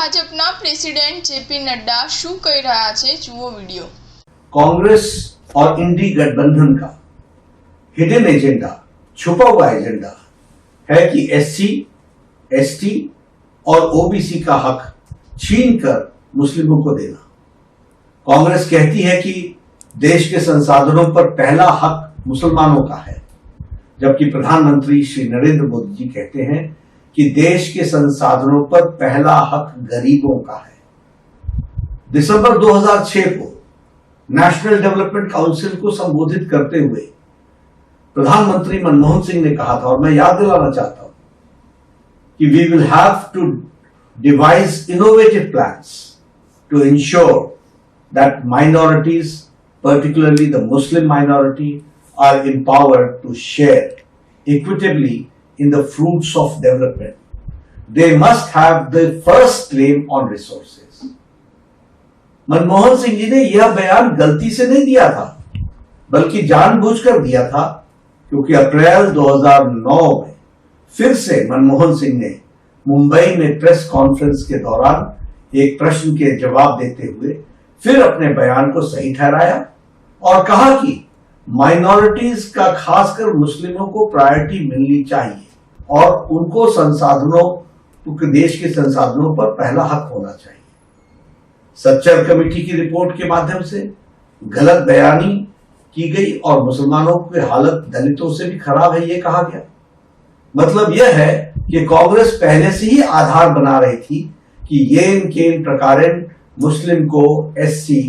ભાજપના president JP Nadda શું કહી રહ્યા છે, જુઓ વિડિયો। कांग्रेस और इंडी गठबंधन का हिडन एजेंडा, छुपा हुआ एजेंडा है कि एससी, एसटी और ओबीसी का हक छीनकर मुस्लिमों को देना। कांग्रेस कहती है कि देश के संसाधनों पर पहला हक मुसलमानों का है, जबकि प्रधानमंत्री श्री नरेंद्र मोदी जी कहते हैं कि देश के संसाधनों पर पहला हक गरीबों का है। दिसंबर 2006 को नेशनल डेवलपमेंट काउंसिल को संबोधित करते हुए प्रधानमंत्री मनमोहन सिंह ने कहा था, और मैं याद दिलाना चाहता हूं कि we will have to devise innovative plans to ensure that minorities, particularly the Muslim minority, are empowered to share equitably in the fruits of development. They must have the first claim on resources. Manmohan Singh ji ने यह बयान गलती से नहीं दिया था, बल्कि जानबूझकर दिया था, क्योंकि अप्रैल 2009 में फिर से मनमोहन सिंह ने मुंबई में प्रेस कॉन्फ्रेंस के दौरान एक प्रश्न के जवाब देते हुए फिर अपने बयान को सही ठहराया और कहा कि माइनॉरिटीज का, खासकर मुस्लिमों को प्रायोरिटी मिलनी चाहिए और उनको संसाधनों, देश के संसाधनों पर पहला हक होना चाहिए। सच्चर कमेटी की रिपोर्ट के माध्यम से गलत बयानी की गई और मुसलमानों की हालत दलितों से भी खराब है, यह कहा गया। मतलब यह है कि कांग्रेस पहले से ही आधार बना रही थी कि येन केन प्रकारेण मुस्लिम को एससी,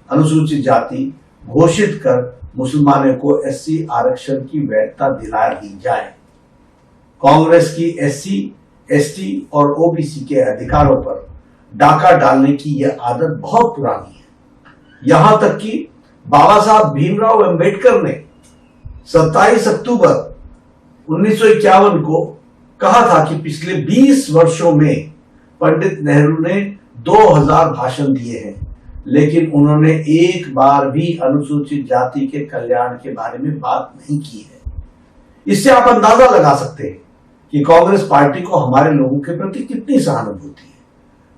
अनुसूचित जाति घोषित कर मुसलमानों को एससी आरक्षण की वैधता दिला दी जाए। कांग्रेस की एससी, एसटी और ओबीसी के अधिकारों पर डाका डालने की यह आदत बहुत पुरानी है। यहां तक कि बाबा साहब भीमराव अंबेडकर ने 27 अक्टूबर 1951 को कहा था कि पिछले 20 वर्षों में पंडित नेहरू ने 2000 भाषण दिए हैं, लेकिन उन्होंने एक बार भी अनुसूचित जाति के कल्याण के बारे में बात नहीं की है। इससे आप अंदाजा लगा सकते हैं कि कांग्रेस पार्टी को हमारे लोगों के प्रति कितनी सहानुभूति है।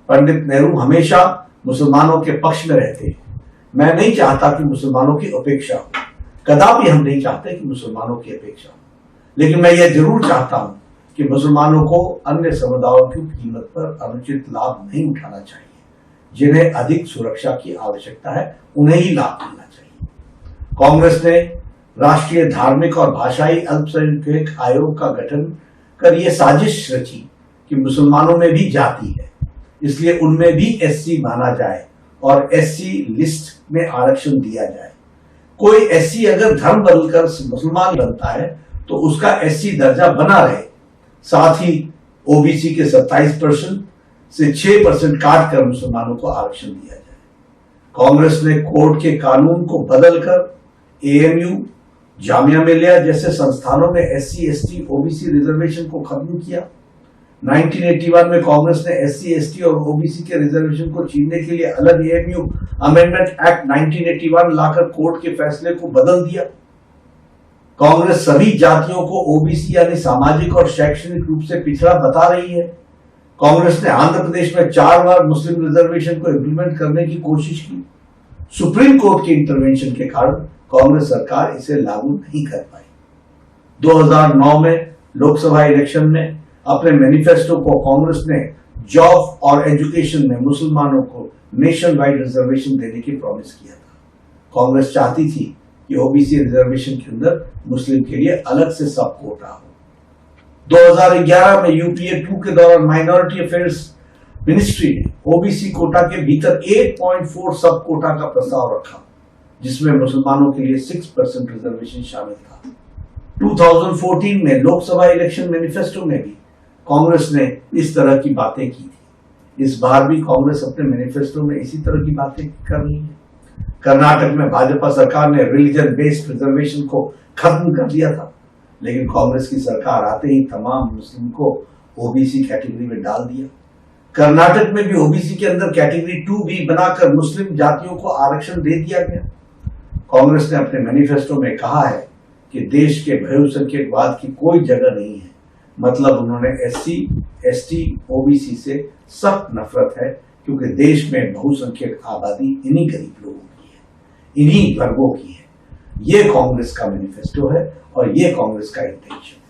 पंडित नेहरू हमेशा मुसलमानों के पक्ष में रहते हैं। मैं नहीं चाहता कि मुसलमानों की उपेक्षा हो, कदापि हम नहीं चाहते कि मुसलमानों की अपेक्षा हो, लेकिन मैं यह जरूर चाहता हूं कि मुसलमानों को अन्य समुदायों की कीमत पर अनुचित लाभ नहीं उठाना चाहिए। जिन्हें अधिक सुरक्षा की आवश्यकता है उन्हें ही लाभ मिलना चाहिए। कांग्रेस ने राष्ट्रीय धार्मिक और भाषाई अल्पसंख्यक आयोग का गठन कर यह साजिश रची कि मुसलमानों में भी जाति है, इसलिए उनमें भी एससी माना जाए और एससी लिस्ट में आरक्षण दिया जाए। कोई एससी अगर धर्म बदलकर मुसलमान बनता है तो उसका एससी दर्जा बना रहे, साथ ही ओबीसी के 27% से 6% काट कर मुसलमानों को आरक्षण दिया जाए। कांग्रेस ने कोर्ट के कानून को बदलकर एएमयू, जामिया मिलिया जैसे संस्थानों में एससी, एसटी, ओबीसी रिजर्वेशन को खत्म किया। 1981 में कांग्रेस ने एससी, एसटी और ओबीसी के रिजर्वेशन को छीनने के लिए अलग एएमयू अमेंडमेंट एक्ट 1981 लाकर कोर्ट के फैसले को बदल दिया। कांग्रेस सभी जातियों को ओबीसी यानी सामाजिक और शैक्षणिक रूप से पिछड़ा बता रही है। कांग्रेस ने आंध्र प्रदेश में 4 बार मुस्लिम रिजर्वेशन को इंप्लीमेंट करने की कोशिश की। सुप्रीम कोर्ट के इंटरवेंशन के कारण कांग्रेस सरकार इसे लागू नहीं कर पाई। 2009 में लोकसभा इलेक्शन में अपने मैनिफेस्टो को कांग्रेस ने जॉब और एजुकेशन में मुसलमानों को नेशन वाइड रिजर्वेशन देने की प्रॉमिस किया था। कांग्रेस चाहती थी कि ओबीसी रिजर्वेशन के अंदर मुस्लिम के लिए अलग से सब कोटा हो। 2011 में यूपीए 2 के दौरान माइनॉरिटी अफेयर्स मिनिस्ट्री ने ओबीसी कोटा के भीतर 8.4 सब कोटा का प्रस्ताव रखा, जिसमें मुसलमानों के लिए 6% रिजर्वेशन शामिल था। 2014 में लोकसभा इलेक्शन मैनिफेस्टो में भी कांग्रेस ने इस तरह की बातें की थी। इस बार भी कांग्रेस अपने मैनिफेस्टो में इसी तरह की बातें कर रही है। कर्नाटक में भाजपा सरकार ने रिलीजन बेस्ड रिजर्वेशन को खत्म कर दिया था, लेकिन कांग्रेस की सरकार आते ही तमाम मुस्लिम को ओबीसी कैटेगरी में डाल दिया। कर्नाटक में भी ओबीसी के अंदर कैटेगरी 2 भी बनाकर मुस्लिम जातियों को आरक्षण दे दिया गया। कांग्रेस ने अपने मैनिफेस्टो में कहा है कि देश के बहुसंख्यकवाद की कोई जगह नहीं है, मतलब उन्होंने SC, ST, OBC से सख्त नफरत है, क्योंकि देश में बहुसंख्यक आबादी इन्हीं गरीब लोगों की है, इन्हीं वर्गों की है। ये कांग्रेस का मैनिफेस्टो है और ये कांग्रेस का इंटेंशन।